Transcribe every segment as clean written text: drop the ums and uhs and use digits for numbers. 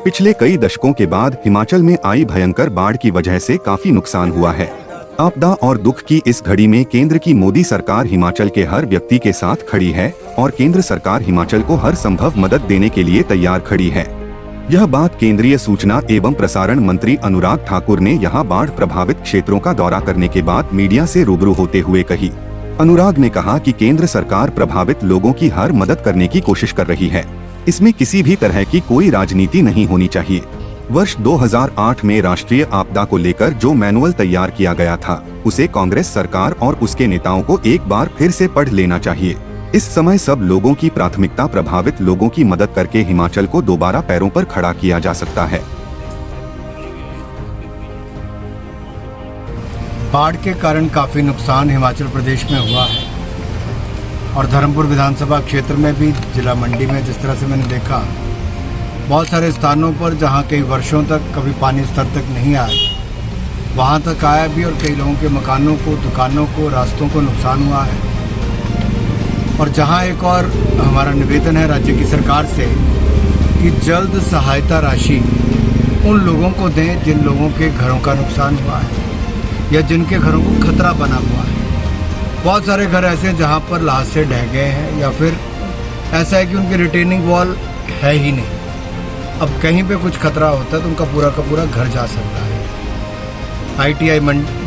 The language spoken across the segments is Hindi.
पिछले कई दशकों के बाद हिमाचल में आई भयंकर बाढ़ की वजह से काफी नुकसान हुआ है। आपदा और दुख की इस घड़ी में केंद्र की मोदी सरकार हिमाचल के हर व्यक्ति के साथ खड़ी है और केंद्र सरकार हिमाचल को हर संभव मदद देने के लिए तैयार खड़ी है। यह बात केंद्रीय सूचना एवं प्रसारण मंत्री अनुराग ठाकुर ने यहां बाढ़ प्रभावित क्षेत्रों का दौरा करने के बाद मीडिया से रूबरू होते हुए कही। अनुराग ने कहा कि केंद्र सरकार प्रभावित लोगों की हर मदद करने की कोशिश कर रही है। इसमें किसी भी तरह की कोई राजनीति नहीं होनी चाहिए। वर्ष 2008 में राष्ट्रीय आपदा को लेकर जो मैनुअल तैयार किया गया था, उसे कांग्रेस सरकार और उसके नेताओं को एक बार फिर से पढ़ लेना चाहिए। इस समय सब लोगों की प्राथमिकता प्रभावित लोगों की मदद करके हिमाचल को दोबारा पैरों पर खड़ा किया जा सकता है। बाढ़ के कारण काफी नुकसान हिमाचल प्रदेश में हुआ है और धर्मपुर विधानसभा क्षेत्र में भी, जिला मंडी में जिस तरह से मैंने देखा, बहुत सारे स्थानों पर जहां कई वर्षों तक कभी पानी स्तर तक नहीं आया, वहां तक आया भी और कई लोगों के मकानों को, दुकानों को, रास्तों को नुकसान हुआ है। और जहां एक और हमारा निवेदन है राज्य की सरकार से कि जल्द सहायता राशि उन लोगों को दें जिन लोगों के घरों का नुकसान हुआ है या जिनके घरों को खतरा बना हुआ है। बहुत सारे घर ऐसे हैं जहां पर लाश से ढह गए हैं या फिर ऐसा है कि उनकी रिटेनिंग वॉल है ही नहीं। अब कहीं पे कुछ खतरा होता है तो उनका पूरा का पूरा घर जा सकता है। ITI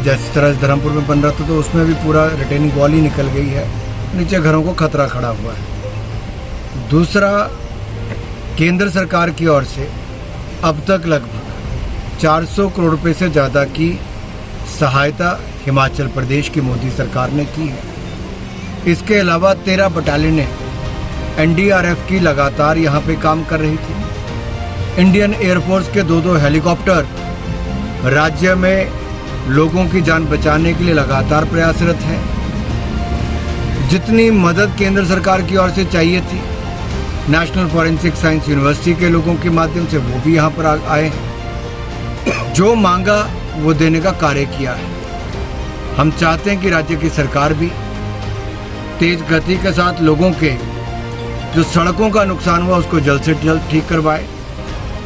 जिस तरह धर्मपुर में बन रहा था तो उसमें भी पूरा रिटेनिंग वॉल ही निकल गई है, नीचे घरों को खतरा खड़ा हुआ है। दूसरा, केंद्र सरकार की ओर से अब तक लगभग 400 करोड़ रुपए से ज़्यादा की सहायता हिमाचल प्रदेश की मोदी सरकार ने की है। इसके अलावा 13 बटालियनें NDRF की लगातार यहाँ पे काम कर रही थी। इंडियन एयरफोर्स के 2 हेलीकॉप्टर राज्य में लोगों की जान बचाने के लिए लगातार प्रयासरत हैं। जितनी मदद केंद्र सरकार की ओर से चाहिए थी, नेशनल फॉरेंसिक साइंस यूनिवर्सिटी के लोगों के माध्यम से वो भी यहाँ पर आए हैं। जो मांगा वो देने का कार्य किया है। हम चाहते हैं कि राज्य की सरकार भी तेज गति के साथ लोगों के जो सड़कों का नुकसान हुआ उसको जल्द से जल्द ठीक करवाए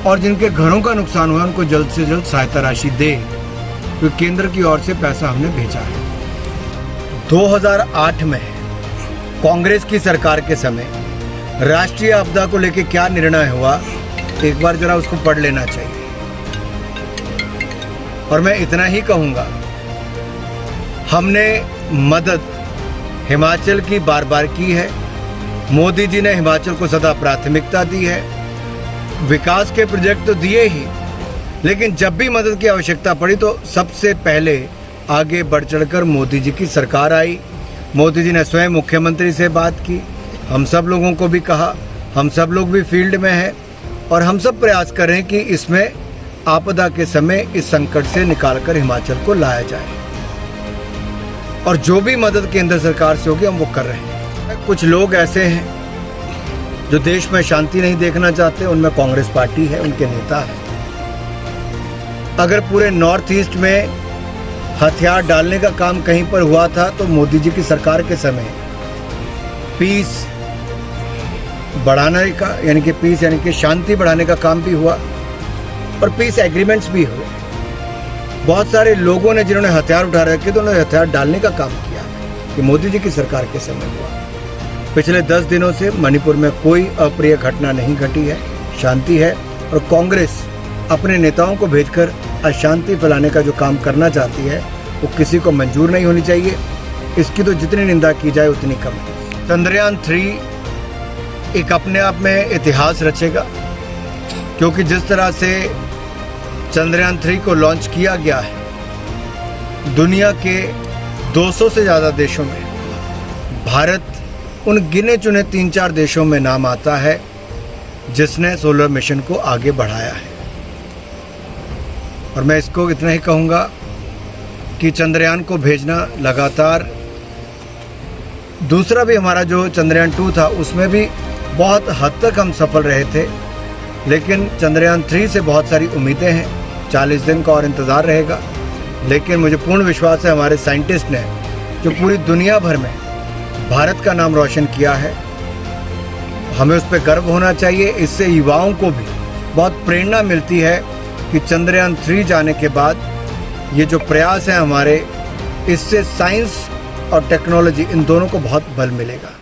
और जिनके घरों का नुकसान हुआ उनको जल्द से जल्द सहायता राशि दे, तो केंद्र की ओर से पैसा हमने भेजा है। 2008 में कांग्रेस की सरकार के समय राष्ट्रीय आपदा को लेकर क्या निर्णय हुआ, एक बार जरा उसको पढ़ लेना चाहिए। और मैं इतना ही कहूँगा, हमने मदद हिमाचल की बार बार की है। मोदी जी ने हिमाचल को सदा प्राथमिकता दी है। विकास के प्रोजेक्ट तो दिए ही, लेकिन जब भी मदद की आवश्यकता पड़ी तो सबसे पहले आगे बढ़ चढ़कर मोदी जी की सरकार आई। मोदी जी ने स्वयं मुख्यमंत्री से बात की, हम सब लोगों को भी कहा, हम सब लोग भी फील्ड में हैं और हम सब प्रयास कर रहे हैं कि इसमें आपदा के समय इस संकट से निकालकर हिमाचल को लाया जाए। और जो भी मदद केंद्र सरकार से होगी हम वो कर रहे हैं। कुछ लोग ऐसे हैं जो देश में शांति नहीं देखना चाहते, उनमें कांग्रेस पार्टी है, उनके नेता हैं। अगर पूरे नॉर्थ ईस्ट में हथियार डालने का काम कहीं पर हुआ था तो मोदी जी की सरकार के समय पीस बढ़ाने का यानी कि शांति बढ़ाने का काम भी हुआ और पीस एग्रीमेंट्स भी हुए। बहुत सारे लोगों ने जिन्होंने हथियार उठा रखे थे उन्होंने हथियार डालने का काम किया, कि मोदी जी की सरकार के समय हुआ। पिछले 10 दिनों से मणिपुर में कोई अप्रिय घटना नहीं घटी है, शांति है। और कांग्रेस अपने नेताओं को भेजकर अशांति फैलाने का जो काम करना चाहती है वो किसी को मंजूर नहीं होनी चाहिए। इसकी तो जितनी निंदा की जाए उतनी कम है। चंद्रयान 3 एक अपने आप में इतिहास रचेगा, क्योंकि जिस तरह से चंद्रयान 3 को लॉन्च किया गया है, दुनिया के 200 से ज़्यादा देशों में भारत उन गिने चुने 3-4 देशों में नाम आता है जिसने सोलर मिशन को आगे बढ़ाया है। और मैं इसको इतना ही कहूँगा कि चंद्रयान को भेजना लगातार, दूसरा भी हमारा जो चंद्रयान 2 था उसमें भी बहुत हद तक हम सफल रहे थे, लेकिन चंद्रयान 3 से बहुत सारी उम्मीदें हैं। 40 दिन का और इंतज़ार रहेगा, लेकिन मुझे पूर्ण विश्वास है हमारे साइंटिस्ट ने जो पूरी दुनिया भर में भारत का नाम रोशन किया है। हमें उस पर गर्व होना चाहिए। इससे युवाओं को भी बहुत प्रेरणा मिलती है कि चंद्रयान 3 जाने के बाद ये जो प्रयास है हमारे, इससे साइंस और टेक्नोलॉजी इन दोनों को बहुत बल मिलेगा।